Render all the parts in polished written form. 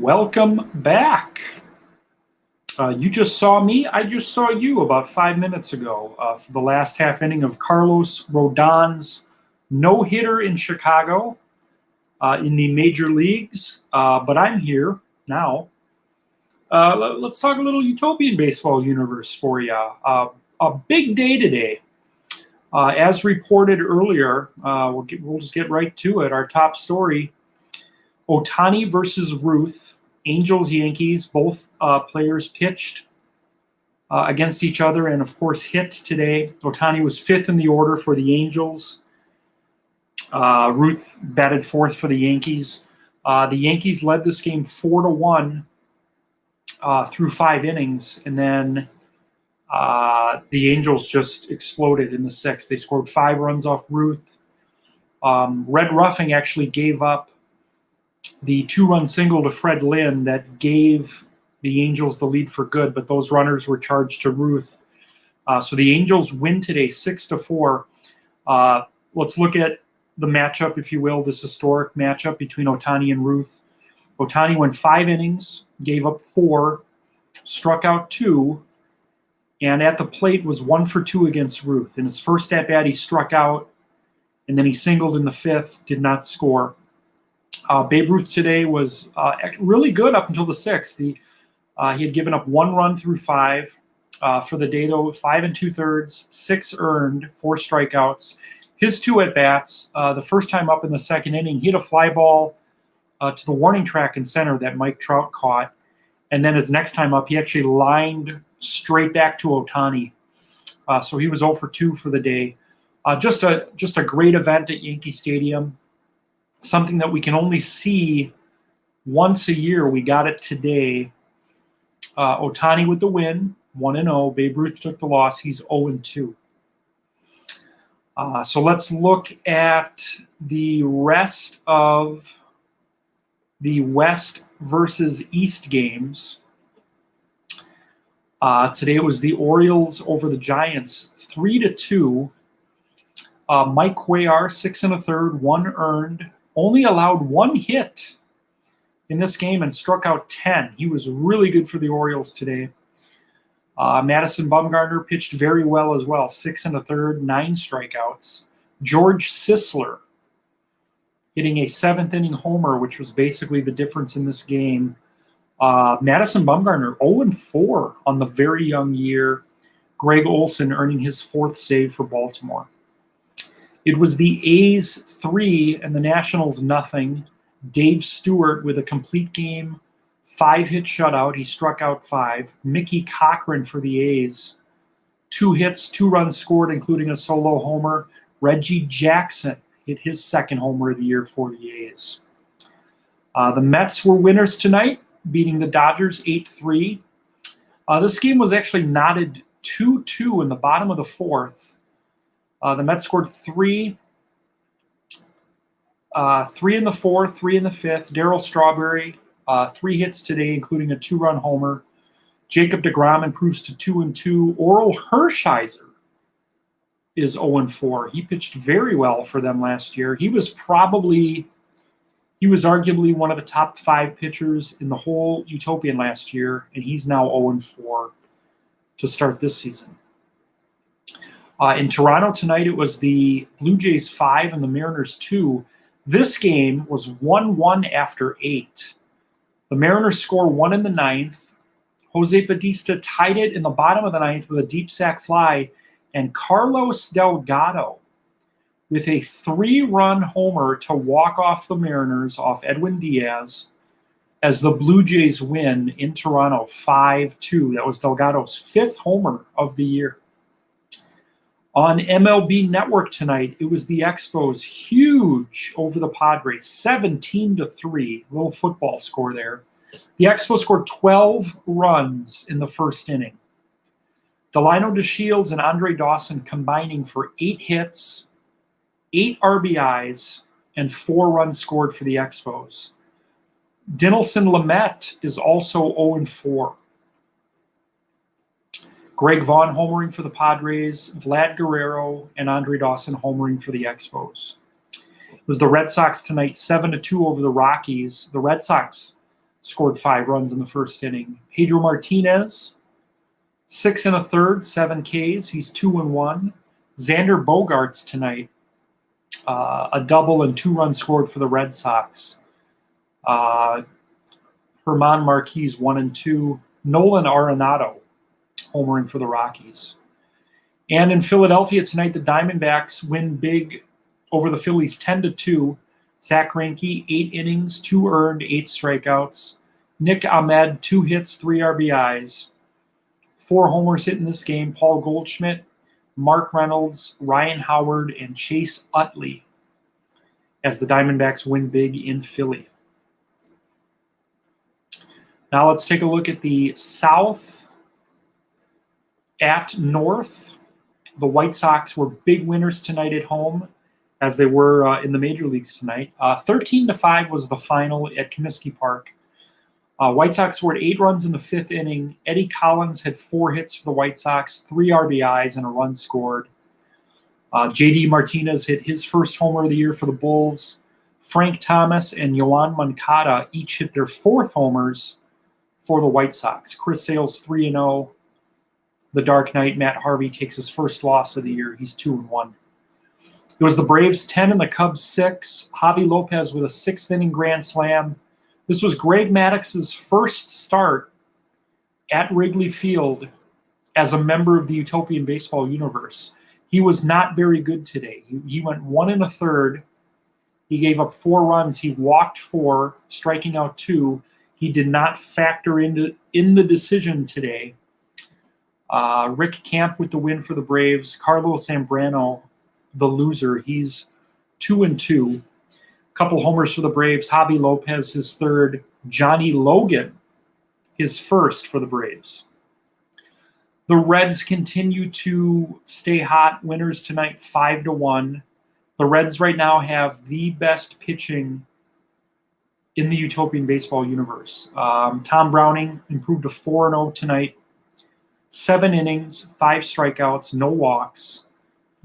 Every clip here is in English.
Welcome back. You just saw me. I just saw you about 5 minutes ago for the last half inning of Carlos Rodon's no-hitter in Chicago in the major leagues. But I'm here now. Let's talk a little Utopian baseball universe for you. A big day today. As reported earlier, we'll just get right to it. Our top story, Ohtani versus Ruth. Angels, Yankees, both players pitched against each other and, of course, hit today. Ohtani was fifth in the order for the Angels. Ruth batted fourth for the Yankees. The Yankees led this game 4-1 through 5 innings, and then the Angels just exploded in the sixth. They scored 5 runs off Ruth. Red Ruffing actually gave up the 2-run single to Fred Lynn that gave the Angels the lead for good, but those runners were charged to Ruth. So the Angels win today 6-4. Let's look at the matchup, if you will, this historic matchup between Ohtani and Ruth. Ohtani went 5 innings, gave up 4, struck out 2, and at the plate was 1 for 2 against Ruth. In his first at-bat, he struck out, and then he singled in the 5th, did not score. Babe Ruth today was really good up until the 6th. He had given up 1 run through 5. For the day, though, 5 2/3, 6 earned, 4 strikeouts. His 2 at-bats, the first time up in the 2nd inning, he hit a fly ball to the warning track in center that Mike Trout caught. And then his next time up, he actually lined straight back to Ohtani. So he was 0 for 2 for the day. Just a great event at Yankee Stadium. Something that we can only see once a year. We got it today. Ohtani with the win, 1-0. Babe Ruth took the loss. He's 0-2. So let's look at the rest of the West versus East games. Today it was the Orioles over the Giants, 3-2. Mike Cuellar, 6 1/3, 1 earned. Only allowed 1 hit in this game and struck out 10. He was really good for the Orioles today. Madison Bumgarner pitched very well as well, 6 1/3, 9 strikeouts. George Sisler hitting a 7th inning homer, which was basically the difference in this game. Madison Bumgarner 0-4 on the very young year. Greg Olson earning his 4th save for Baltimore. It was the A's 3 and the Nationals nothing. Dave Stewart with a complete game, 5-hit shutout. He struck out 5. Mickey Cochran for the A's, 2 hits, 2 runs scored, including a solo homer. Reggie Jackson hit his 2nd homer of the year for the A's. The Mets were winners tonight, beating the Dodgers 8-3. This game was actually knotted 2-2 in the bottom of the 4th. The Mets scored 3 in the 4th, 3 in the 5th. Darryl Strawberry, 3 hits today, including a 2-run homer. Jacob deGrom improves to 2-2. Oral Hershiser is 0-4. He pitched very well for them last year. He was arguably one of the top 5 pitchers in the whole Utopian last year, and he's now 0-4 to start this season. In Toronto tonight, it was the Blue Jays 5 and the Mariners 2. This game was 1-1 after 8. The Mariners score 1 in the 9th. Jose Bautista tied it in the bottom of the 9th with a deep sac fly, and Carlos Delgado with a 3-run homer to walk off the Mariners off Edwin Diaz as the Blue Jays win in Toronto 5-2. That was Delgado's 5th homer of the year. On MLB Network tonight, it was the Expos huge over the Padres, 17-3, little football score there. The Expos scored 12 runs in the 1st inning. Delino DeShields and Andre Dawson combining for 8 hits, 8 RBIs, and 4 runs scored for the Expos. Dinelson Lamet is also 0-4. Greg Vaughn homering for the Padres, Vlad Guerrero, and Andre Dawson homering for the Expos. It was the Red Sox tonight, 7-2 over the Rockies. The Red Sox scored 5 runs in the first inning. Pedro Martinez, 6 1/3, 7 Ks. He's 2-1. Xander Bogaerts tonight, a double and 2 runs scored for the Red Sox. Herman Marquez, 1-2. Nolan Arenado, homering for the Rockies. And in Philadelphia tonight, the Diamondbacks win big over the Phillies 10-2. Zach Greinke, 8 innings, 2 earned, 8 strikeouts. Nick Ahmed, 2 hits, 3 RBIs. 4 homers hit in this game. Paul Goldschmidt, Mark Reynolds, Ryan Howard, and Chase Utley as the Diamondbacks win big in Philly. Now let's take a look at the South at North. The White Sox were big winners tonight at home, as they were in the major leagues tonight. 13-5 was the final at Comiskey Park. White Sox scored 8 runs in the 5th inning. Eddie Collins had 4 hits for the White Sox, 3 RBIs, and a run scored. J.D. Martinez hit his first homer of the year for the Bulls. Frank Thomas and Yoan Moncada each hit their 4th homers for the White Sox. Chris Sale's 3-0. The Dark Knight, Matt Harvey, takes his first loss of the year. He's 2-1. It was the Braves 10 and the Cubs 6. Javi Lopez with a 6th inning grand slam. This was Greg Maddox's first start at Wrigley Field as a member of the Utopian baseball universe. He was not very good today. He went 1 1/3. He gave up 4 runs. He walked 4, striking out 2. He did not factor in the decision today. Rick Camp with the win for the Braves. Carlos Zambrano, the loser. He's 2-2. Couple homers for the Braves. Javi Lopez, his 3rd. Johnny Logan, his 1st for the Braves. The Reds continue to stay hot. Winners tonight, 5-1. The Reds right now have the best pitching in the Utopian baseball universe. Tom Browning improved to 4-0 tonight. 7 innings, 5 strikeouts, no walks.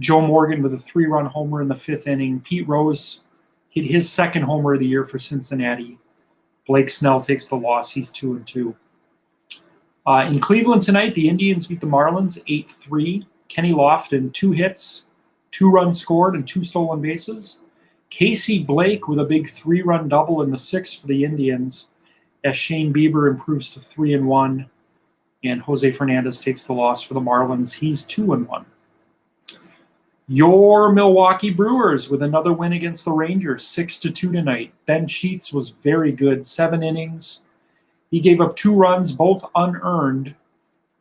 Joe Morgan with a 3-run homer in the 5th inning. Pete Rose hit his 2nd homer of the year for Cincinnati. Blake Snell takes the loss. He's 2-2. In Cleveland tonight, the Indians beat the Marlins 8-3. Kenny Lofton, 2 hits, 2 runs scored, and 2 stolen bases. Casey Blake with a big 3-run double in the 6th for the Indians as Shane Bieber improves to 3-1. And Jose Fernandez takes the loss for the Marlins. He's 2-1. Your Milwaukee Brewers with another win against the Rangers, 6-2 tonight. Ben Sheets was very good, 7 innings. He gave up 2 runs, both unearned,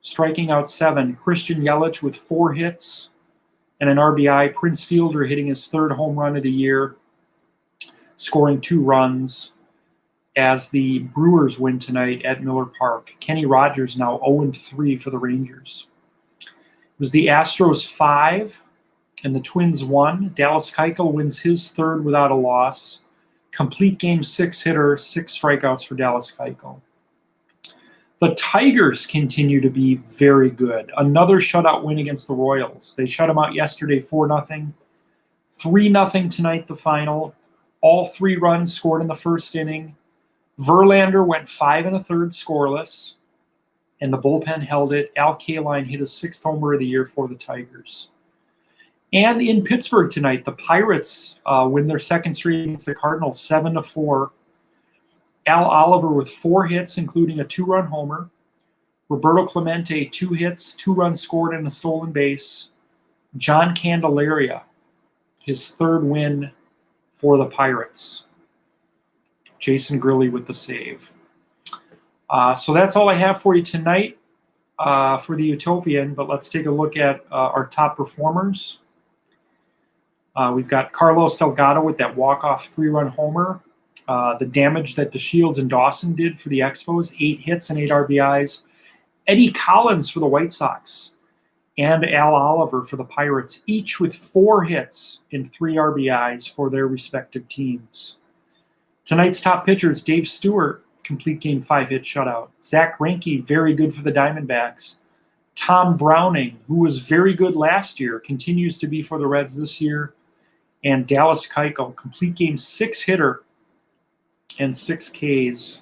striking out 7. Christian Yelich with 4 hits and an RBI. Prince Fielder hitting his 3rd home run of the year, scoring 2 runs as the Brewers win tonight at Miller Park. Kenny Rogers now 0-3 for the Rangers. It was the Astros 5 and the Twins 1. Dallas Keuchel wins his 3rd without a loss. Complete game 6 hitter, 6 strikeouts for Dallas Keuchel. The Tigers continue to be very good. Another shutout win against the Royals. They shut them out yesterday 4-0. 3-0 tonight, the final. All 3 runs scored in the 1st inning. Verlander went 5 1/3 scoreless, and the bullpen held it. Al Kaline hit his 6th homer of the year for the Tigers. And in Pittsburgh tonight, the Pirates win their 2nd straight against the Cardinals 7-4. Al Oliver with 4 hits, including a 2-run homer. Roberto Clemente, 2 hits, 2 runs scored, and a stolen base. John Candelaria, his 3rd win for the Pirates. Jason Grilly with the save. So that's all I have for you tonight for the Utopian, but let's take a look at our top performers. We've got Carlos Delgado with that walk-off 3-run homer. The damage that DeShields and Dawson did for the Expos, 8 hits and 8 RBIs. Eddie Collins for the White Sox and Al Oliver for the Pirates, each with 4 hits and 3 RBIs for their respective teams. Tonight's top pitchers, Dave Stewart, complete game 5-hit shutout. Zach Greinke, very good for the Diamondbacks. Tom Browning, who was very good last year, continues to be for the Reds this year. And Dallas Keuchel, complete game 6 hitter and 6 Ks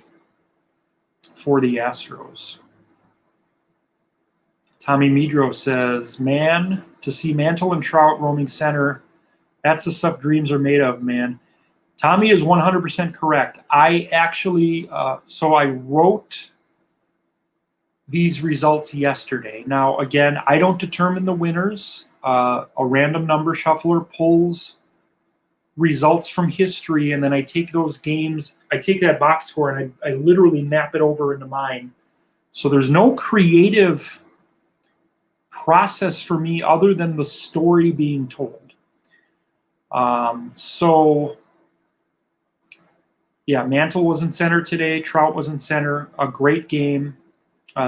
for the Astros. Tommy Medro says, man, to see Mantle and Trout roaming center, that's the stuff dreams are made of, man. Tommy is 100% correct. I actually, so I wrote these results yesterday. Now, again, I don't determine the winners. A random number shuffler pulls results from history, and then I take those games, I take that box score, and I literally map it over into mine. So there's no creative process for me other than the story being told. So, yeah, Mantle was in center today. Trout was in center. A great game.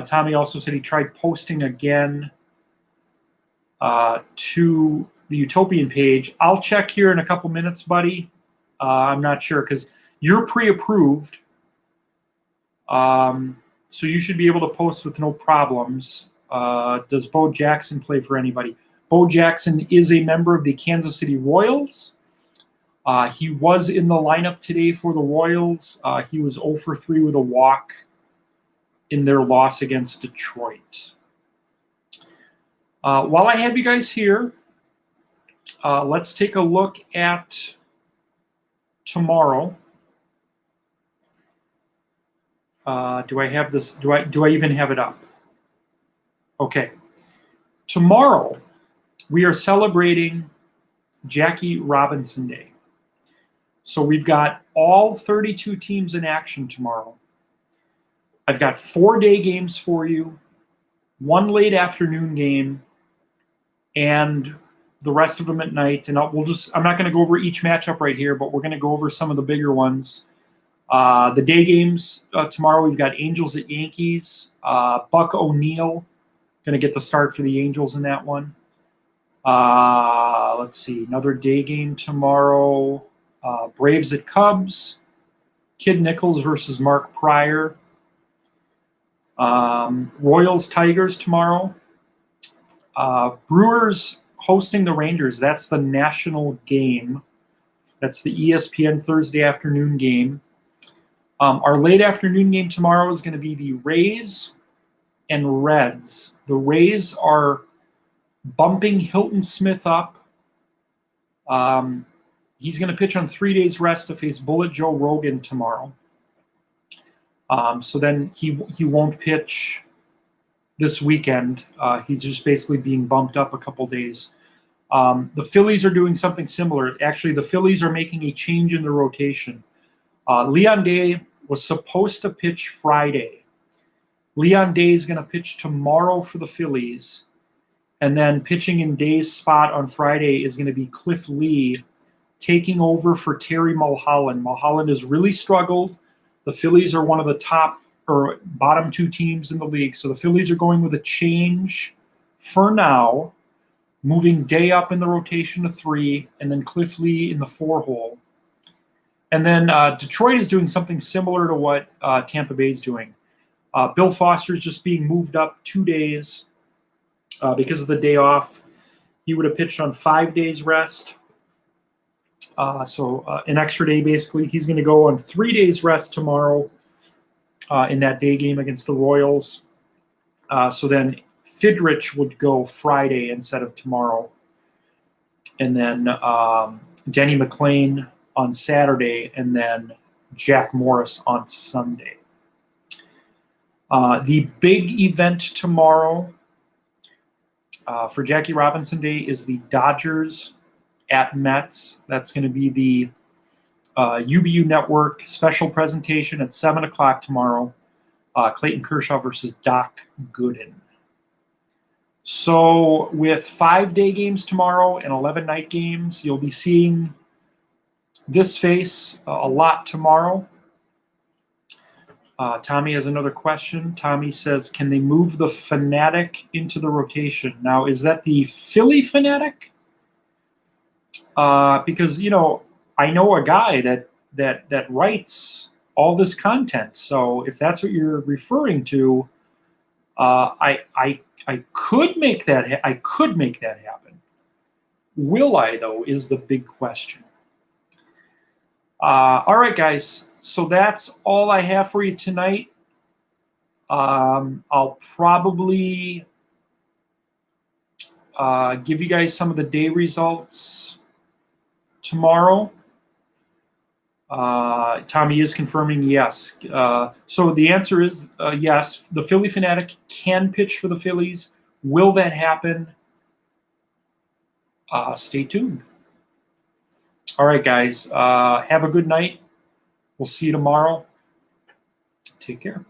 Tommy also said he tried posting again to the Utopian page. I'll check here in a couple minutes, buddy. I'm not sure because you're pre-approved. So you should be able to post with no problems. Does Bo Jackson play for anybody? Bo Jackson is a member of the Kansas City Royals. He was in the lineup today for the Royals. He was 0 for 3 with a walk in their loss against Detroit. While I have you guys here, let's take a look at tomorrow. Do I have this? Do I even have it up? Okay. Tomorrow, we are celebrating Jackie Robinson Day. So we've got all 32 teams in action tomorrow. I've got 4 day games for you, 1 late afternoon game, and the rest of them at night. And I'm not going to go over each matchup right here, but we're going to go over some of the bigger ones. The day games tomorrow, we've got Angels at Yankees. Buck O'Neil going to get the start for the Angels in that one. Let's see, another day game tomorrow. Braves at Cubs. Kid Nichols versus Mark Pryor. Royals Tigers tomorrow. Brewers hosting the Rangers. That's the national game. That's the ESPN Thursday afternoon game. Our late afternoon game tomorrow is going to be the Rays and Reds. The Rays are bumping Hilton Smith up. He's going to pitch on 3 days rest to face Bullet Joe Rogan tomorrow. So then he won't pitch this weekend. He's just basically being bumped up a couple days. The Phillies are doing something similar. Actually, the Phillies are making a change in the rotation. Leon Day was supposed to pitch Friday. Leon Day is going to pitch tomorrow for the Phillies. And then pitching in Day's spot on Friday is going to be Cliff Lee taking over for Terry Mulholland. Mulholland has really struggled. The Phillies are one of the top or bottom 2 teams in the league. So the Phillies are going with a change for now, moving Day up in the rotation to 3, and then Cliff Lee in the 4 hole. And then Detroit is doing something similar to what Tampa Bay is doing. Bill Foster is just being moved up 2 days because of the day off. He would have pitched on 5 days rest. So an extra day, basically. He's going to go on 3 days rest tomorrow in that day game against the Royals. So then Fidrich would go Friday instead of tomorrow. And then Denny McLain on Saturday, and then Jack Morris on Sunday. The big event tomorrow for Jackie Robinson Day is the Dodgers at Mets. That's going to be the UBU Network special presentation at 7 o'clock tomorrow. Clayton Kershaw versus Doc Gooden. So with 5 day games tomorrow and 11 night games, you'll be seeing this face a lot tomorrow. Tommy has another question. Tommy says, can they move the Fanatic into the rotation? Now, is that the Philly Fanatic? Because, I know a guy that writes all this content. So if that's what you're referring to, I could make that happen. Will I, though, is the big question. All right, guys. So that's all I have for you tonight. I'll probably give you guys some of the day results tomorrow. Tommy is confirming yes. So the answer is yes. The Phillie Phanatic can pitch for the Phillies. Will that happen? Stay tuned. All right, guys. Have a good night. We'll see you tomorrow. Take care.